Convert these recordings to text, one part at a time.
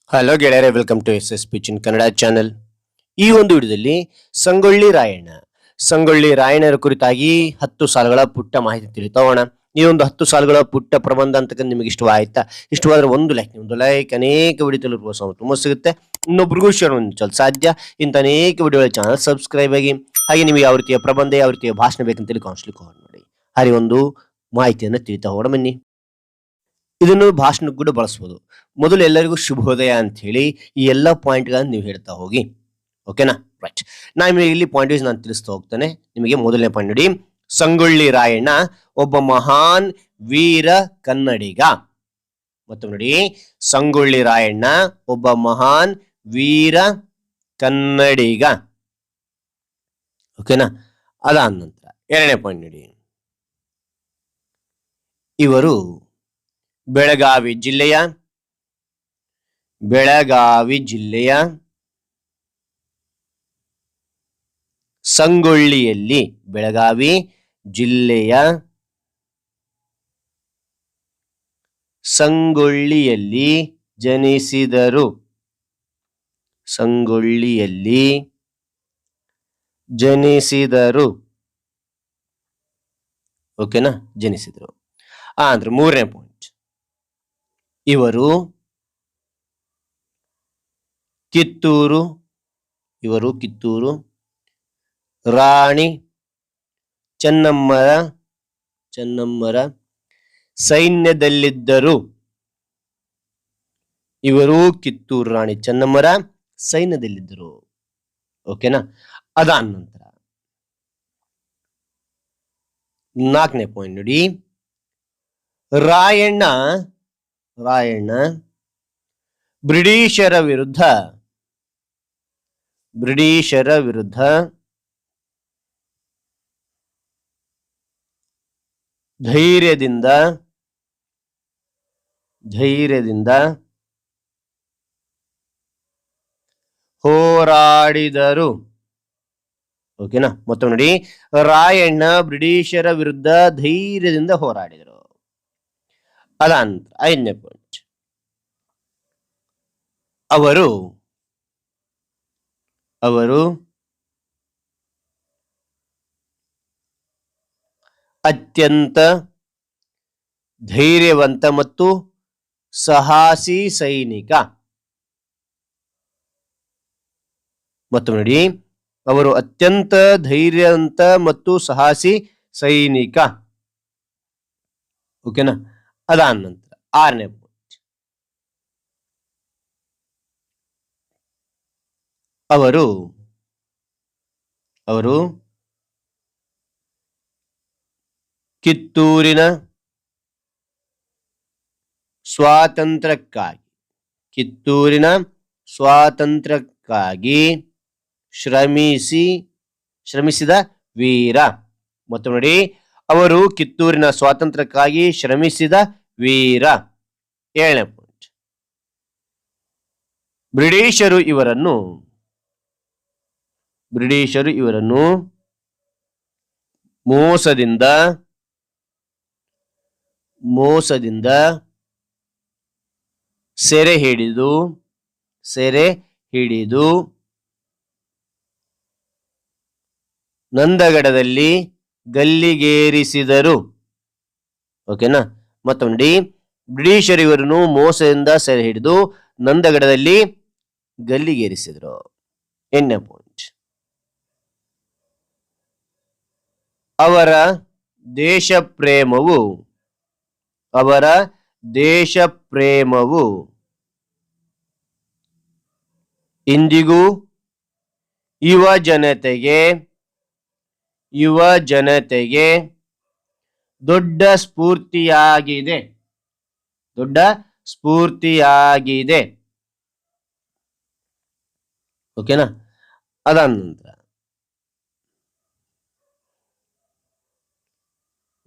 Hello ಗೆಳೆಯರೆ, welcome to S S pitch in Kannada channel. ಈ ಒಂದು ವಿಡಿಯೋದಲ್ಲಿ ಸಂಗೊಳ್ಳಿ ರಾಯಣ್ಣರ ಕುರಿತಾಗಿ 10 ಸಾಲುಗಳ ಪುಟ್ಟ ಮಾಹಿತಿ ತಿಳಿತೋಣ. ಈ ಒಂದು 10 ಸಾಲುಗಳ ಪುಟ್ಟ ಪ್ರಬಂಧ ಅಂತಕ್ಕಂಥ ನಿಮಗೆ ಇಷ್ಟವಾಯ್ತಾ? ಇಷ್ಟವಾದ್ರೆ ಒಂದು ಲೈಕ್ ಅನೇಕ ವಿಡಿಯೋ ತಲುಪುವ ತುಂಬ ಸಿಗುತ್ತೆ. ಇನ್ನೊಬ್ರಿಗೂ ಶೇರ್ ಮಾಡಲು ಸಾಧ್ಯ. ಇಂಥ ಅನೇಕ ವಿಡಿಯೋಗಳ ಚಾನಲ್ ಸಬ್ಸ್ಕ್ರೈಬ್ ಆಗಿ. ಹಾಗೆ ನಿಮಗೆ ಯಾವ ರೀತಿಯ ಪ್ರಬಂಧ, ಯಾವ ರೀತಿಯ ಭಾಷಣ ಬೇಕಂತೇಳಿ ಕಾಣಿಸ್ಲಿಕ್ಕೆ ನೋಡಿ. ಹಾಗೆ ಒಂದು ಮಾಹಿತಿಯನ್ನು ತಿಳಿತಾ ಹೋಗೋಣ ಬನ್ನಿ. ಇದನ್ನು ಭಾಷಣಕ್ಕೆ ಕೂಡ ಬಳಸಬಹುದು. ಮೊದಲು ಎಲ್ಲರಿಗೂ ಶುಭೋದಯ ಅಂತ ಹೇಳಿ ಈ ಎಲ್ಲ ಪಾಯಿಂಟ್ಗಳನ್ನು ನೀವು ಹೇಳ್ತಾ ಹೋಗಿ. ಓಕೆನಾ? ರೈಟ್. ನಿಮಗೆ ಇಲ್ಲಿ ಪಾಯಿಂಟ್ ವೈಸ್ ನಾನು ತಿಳಿಸ್ತಾ ಹೋಗ್ತಾನೆ. ನಿಮಗೆ ಮೊದಲನೇ ಪಾಯಿಂಟ್ ನೋಡಿ, ಸಂಗೊಳ್ಳಿ ರಾಯಣ್ಣ ಒಬ್ಬ ಮಹಾನ್ ವೀರ ಕನ್ನಡಿಗ. ಮತ್ತು ನೋಡಿ, ಸಂಗೊಳ್ಳಿ ರಾಯಣ್ಣ ಒಬ್ಬ ಮಹಾನ್ ವೀರ ಕನ್ನಡಿಗ. ಓಕೆನಾ? ಅದಾದ ನಂತರ ಎರಡನೇ ಪಾಯಿಂಟ್ ನೋಡಿ, ಇವರು ಬೆಳಗಾವಿ ಜಿಲ್ಲೆಯ ಸಂಗೊಳ್ಳಿಯಲ್ಲಿ ಜನಿಸಿದರು. ಓಕೆನಾ? ಜನಿಸಿದರು. ಅಂದ್ರೆ ಮೂರನೇ ಪಾಯಿಂಟ್, ಇವರು ಕಿತ್ತೂರು ರಾಣಿ ಚೆನ್ನಮ್ಮರ ಸೈನ್ಯದಲ್ಲಿದ್ದರು. ಓಕೆನಾ? ಅದಾದ ನಂತರ ನಾಲ್ಕನೇ ಪಾಯಿಂಟ್ ನೋಡಿ, ರಾಯಣ್ಣ ಬ್ರಿಟಿಷರ ವಿರುದ್ಧ ಧೈರ್ಯದಿಂದ ಹೋರಾಡಿದರು. ಓಕೆನಾ? ಮತ್ತೊಮ್ಮೆ ನೋಡಿ, ರಾಯಣ್ಣ ಬ್ರಿಟಿಷರ ವಿರುದ್ಧ ಧೈರ್ಯದಿಂದ ಹೋರಾಡಿದರು. ಅದಾನಂತರ ಐದನೇ ಪಾಯಿಂಟ್, ಅವರು ಅತ್ಯಂತ ಧೈರ್ಯವಂತ ಮತ್ತು ಸಾಹಸಿ ಸೈನಿಕ. ಮತ್ತು ನೋಡಿ, ಅವರು ಅತ್ಯಂತ ಧೈರ್ಯವಂತ ಮತ್ತು ಸಾಹಸಿ ಸೈನಿಕ. ಓಕೆನಾ? ಅದಾದ ನಂತರ ಆರನೇ ಪಾಯಿಂಟ್, ಅವರು ಕಿತ್ತೂರಿನ ಸ್ವಾತಂತ್ರ್ಯಕ್ಕಾಗಿ ಶ್ರಮಿಸಿದ ವೀರ. ಮತ್ತು ನೋಡಿ, ಅವರು ಕಿತ್ತೂರಿನ ಸ್ವಾತಂತ್ರ್ಯಕ್ಕಾಗಿ ಶ್ರಮಿಸಿದ ವೀರ. ಏಳನೇ ಪಾಯಿಂಟ್, ಬ್ರಿಟಿಷರು ಇವರನ್ನು ಮೋಸದಿಂದ ಸೆರೆ ಹಿಡಿದು ನಂದಗಡದಲ್ಲಿ ಗಲ್ಲಿಗೇರಿಸಿದರು. ಓಕೆನಾ? ಮತ್ತೊಂದು, ಬ್ರಿಟಿಷರು ಇವರನ್ನು ಮೋಸದಿಂದ ಸೆರೆ ಹಿಡಿದು ನಂದಗಡದಲ್ಲಿ ಗಲ್ಲಿಗೇರಿಸಿದರು. ಎಂಟನೇ ಪಾಯಿಂಟ್, ಅವರ ದೇಶ ಪ್ರೇಮವು ಇಂದಿಗೂ ಯುವ ಜನತೆಗೆ ದೊಡ್ಡ ಸ್ಫೂರ್ತಿಯಾಗಿದೆ. ಓಕೆನಾ? ಅದಾದ ನಂತರ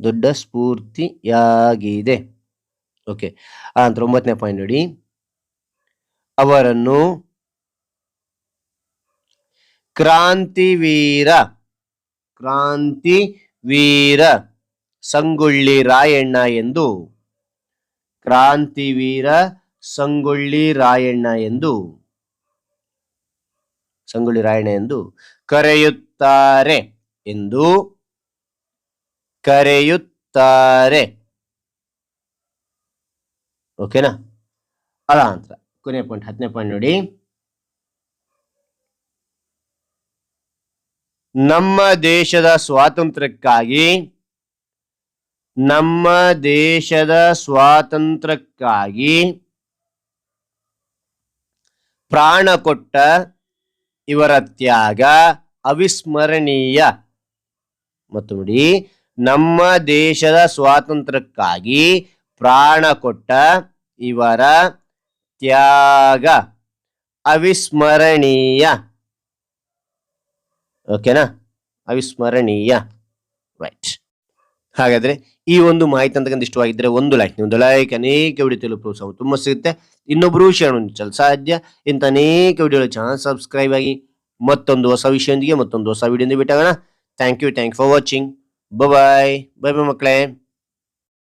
ದೊಡ್ಡ ಸ್ಫೂರ್ತಿಯಾಗಿದೆ. ಓಕೆ. ನಂತರ 9ನೇ ಪಾಯಿಂಟ್ ನೋಡಿ, ಅವರನ್ನು ಕ್ರಾಂತಿವೀರ ಸಂಗೊಳ್ಳಿ ರಾಯಣ್ಣ ಎಂದು ಸಂಗೊಳ್ಳಿ ರಾಯಣ್ಣ ಎಂದು ಕರೆಯುತ್ತಾರೆ ಎಂದು ಕರೆಯುತ್ತಾರೆ. ಓಕೆನಾ? ಅದ ನಂತರ ಕೊನೆಯ ಪಾಯಿಂಟ್ 10ನೇ ಪಾಯಿಂಟ್ ನೋಡಿ. ನಮ್ಮ ದೇಶದ ಸ್ವಾತಂತ್ರ್ಯಕ್ಕಾಗಿ ಪ್ರಾಣ ಕೊಟ್ಟ ಇವರ ತ್ಯಾಗ ಅವಿಸ್ಮರಣೀಯ. ಮತ್ತು ನೋಡಿ, ನಮ್ಮ ದೇಶದ ಸ್ವಾತಂತ್ರ್ಯಕ್ಕಾಗಿ ಪ್ರಾಣ ಕೊಟ್ಟ ಇವರ ತ್ಯಾಗ ಅವಿಸ್ಮರಣೀಯ. ಓಕೆನಾ? ಅವಿಸ್ಮರಣೀಯ. ರೈಟ್. ಹಾಗಾದ್ರೆ ಈ ಒಂದು ಮಾಹಿತಿ ಅಂತಕ್ಕಂಥ ಇಷ್ಟವಾಗಿದ್ದರೆ ಒಂದು ಲೈಕ್, ಒಂದು ಲೈಕ್ ಅನೇಕ ವಿಡಿಯೋ ತಿಳಿಯಲು ಪ್ರೋತ್ಸಾಹ ತುಂಬ ಸಿಗುತ್ತೆ. ಇನ್ನೊಬ್ರು ಶೇರ್ ಮಾಡಲು ಸಾಧ್ಯ. ಇಂಥ ಅನೇಕ ವಿಡಿಯೋಗಳ ಚಾನಲ್ ಸಬ್ಸ್ಕ್ರೈಬ್ ಆಗಿ ಮತ್ತೊಂದು ಹೊಸ ವಿಷಯದೊಂದಿಗೆ ಮತ್ತೊಂದು ಹೊಸ ವಿಡಿಯೋದಿಂದ ಭೇಟಿಯಾಗೋಣ. Thank you for watching. Bye ಮಕ್ಕಳೇ.